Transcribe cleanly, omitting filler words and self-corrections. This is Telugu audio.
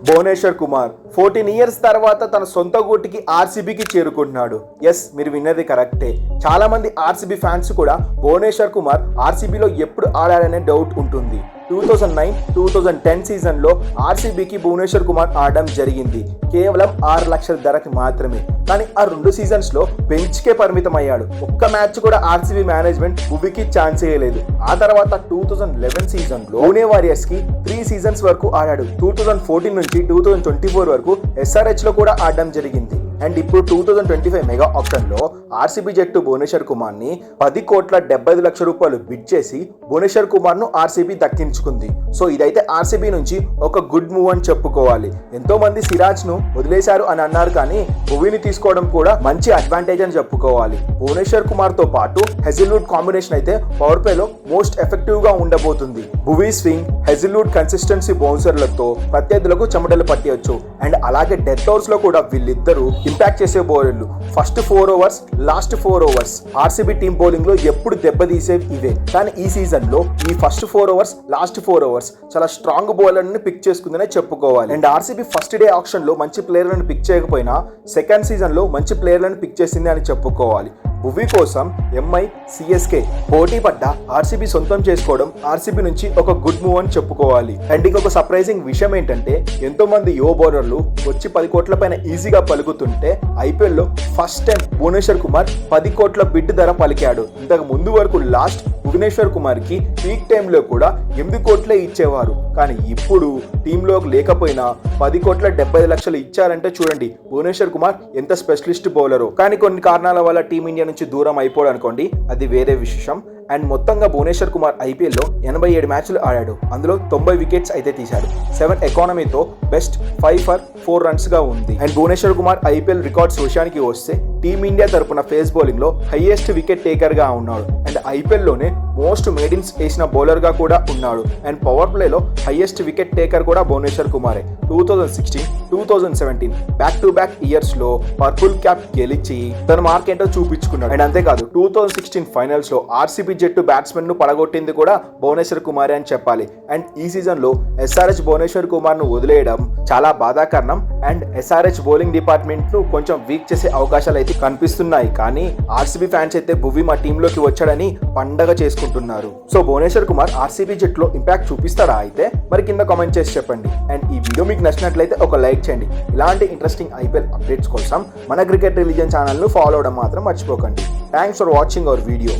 భువనేశ్వర్ కుమార్ 14 ఇయర్స్ తర్వాత తన సొంత గూటికి ఆర్సీబీకి చేరుకుంటున్నాడు. ఎస్, మీరు విన్నది కరెక్టే. చాలా మంది ఆర్సీబీ ఫ్యాన్స్ కూడా భువనేశ్వర్ కుమార్ ఆర్సీబీలో ఎప్పుడు ఆడారనే డౌట్ ఉంటుంది. 2009-2010 సీజన్లో ఆర్సీబీకి భువనేశ్వర్ కుమార్ ఆడడం జరిగింది. కేవలం 6 లక్షల ధరకి మాత్రమే. కానీ ఆ 2 సీజన్స్లో బెంచ్కే పరిమితం అయ్యాడు. ఒక్క మ్యాచ్ కూడా ఆర్సీబీ మేనేజ్మెంట్ భువికి ఛాన్స్ ఇవ్వలేదు. ఆ తర్వాత 2011 సీజన్లో పూణే వారియర్స్కి 3 సీజన్స్ వరకు ఆడాడు. 2014 నుంచి 2024 వరకు SRH లో కూడా ఆడడం జరిగింది. అండ్ ఇప్పుడు 2025 మెగా ఆప్షన్లో ఆర్సీబీ జట్టు భువనేశ్వర్ కుమార్ని 10,75,00,000 బిడ్ చేసి భువనేశ్వర్ కుమార్ను ఆర్సీబీ దక్కించుకుంది. సో ఇదైతే ఆర్సీబీ నుంచి ఒక గుడ్ మూవ్ అని చెప్పుకోవాలి. ఎంతో మంది సిరాజ్ను వదిలేశారు అని అన్నారు, కానీ భువిని తీసుకోవడం కూడా మంచి అడ్వాంటేజ్ అని చెప్పుకోవాలి. భువనేశ్వర్ కుమార్తో పాటు హెజిల్వుడ్ కాంబినేషన్ అయితే పవర్ ప్లేలో మోస్ట్ ఎఫెక్టివ్ గా ఉండబోతుంది. భువి స్వింగ్, హెజిల్వుడ్ కన్సిస్టెన్సీ బౌన్సర్లతో ప్రత్యర్థులకు చెమటలు పట్టవచ్చు. అండ్ అలాగే డెత్ ఓవర్స్ లో కూడా వీళ్ళిద్దరూ ఇంపాక్ట్ చేసే బౌలర్లు. First 4 overs, last 4 overs RCB team bowling లో ఎప్పుడు దెబ్బతీసేవి ఇవే. కానీ ఈ సీజన్ లో ఈ ఫస్ట్ 4 ఓవర్స్, లాస్ట్ 4 ఓవర్స్ చాలా స్ట్రాంగ్ బౌలర్ ని పిక్ చేసుకుందనే చెప్పుకోవాలి. And RCB first day option లో మంచి ప్లేయర్లను పిక్ చేయకపోయినా సెకండ్ సీజన్ లో మంచి ప్లేయర్లను పిక్ చేసింది అని చెప్పుకోవాలి. భువి కోసం ఎంఐ, సిఎస్కే పోటీ పడ్డ ఆర్సీబీ సొంతం చేసుకోవడం ఆర్సీబీ నుంచి ఒక గుడ్ మూవ్ అని చెప్పుకోవాలి. అండ్ ఇంకొక సర్ప్రైజింగ్ విషయం ఏంటంటే, ఎంతో మంది యువ బౌలర్లు వచ్చి 10 కోట్ల పైన ఈజీగా పలుకుతుంటే ఐపీఎల్లో ఫస్ట్ టైం భువనేశ్వర్ కుమార్ 10 కోట్ల బిడ్ ధర పలికాడు. ఇంతకు ముందు వరకు లాస్ట్ భువనేశ్వర్ కుమార్ కి పీక్ టైంలో కూడా 8 కోట్లే ఇచ్చేవారు. కానీ ఇప్పుడు టీంలోకి లేకపోయినా 10,70,00,000 ఇచ్చారంటే చూడండి భువనేశ్వర్ కుమార్ ఎంత స్పెషలిస్ట్ బౌలరు. కానీ కొన్ని కారణాల వల్ల టీమిండియా నుంచి దూరం అయిపోవడం అనుకోండి, అది వేరే విషయం. అండ్ మొత్తంగా భువనేశ్వర్ కుమార్ ఐపీఎల్లో 87 మ్యాచ్లు ఆడాడు. అందులో 90 వికెట్స్ అయితే తీశాడు. 7 ఎకానమీతో బెస్ట్ 5 for 4 runs గా ఉంది. And Bhuvneshwar Kumar IPL records విషయానికి వస్తే టీమిండియా తరపున ఫేస్ బౌలింగ్ లో హైయెస్ట్ వికెట్ టేకర్ గా ఉన్నాడు. అండ్ ఐపీఎల్లోనే మోస్ట్ మేడిన్స్ వేసిన బౌలర్ గా కూడా ఉన్నాడు. అండ్ పవర్ ప్లేలో హైయెస్ట్ వికెట్ టేకర్ కూడా భువనేశ్వర్ కుమారే. 2016-2017 బ్యాక్ టు బ్యాక్ ఇయర్స్ లో పర్పుల్ క్యాప్ గెలిచి తన మార్క్ ఏంటో చూపించుకున్నాడు. అండ్ అంతేకాదు 2016 ఫైనల్స్ లో ఆర్సీబీ జట్టు బ్యాట్స్మెన్ ను పడగొట్టింది కూడా భువనేశ్వర్ కుమారే అని చెప్పాలి. అండ్ ఈ సీజన్ లో SRH భువనేశ్వర్ కుమార్ ను వదిలేయడం చాలా బాధాకరణం. అండ్ SRH బౌలింగ్ డిపార్ట్మెంట్ ను కొంచెం వీక్ చేసే అవకాశాలు అయితే కనిపిస్తున్నాయి. కానీ ఆర్సీబీ ఫ్యాన్స్ అయితే భువి మా టీంలోకి వచ్చాడని పండగ చేసుకుంటున్నారు. సో భువనేశ్వర్ కుమార్ ఆర్సీబీ జట్టులో ఇంపాక్ట్ చూపిస్తాడా అయితే మరి కింద కామెంట్ చేసి చెప్పండి. అండ్ ఈ వీడియో మీకు నచ్చినట్లయితే ఒక లైక్ చేయండి. ఇలాంటి ఇంట్రెస్టింగ్ ఐపీఎల్ అప్డేట్స్ కోసం మన క్రికెట్ రిలీజన్ ఛానల్ ను ఫాలో అవడం మాత్రం మర్చిపోకండి. Thanks for watching our video.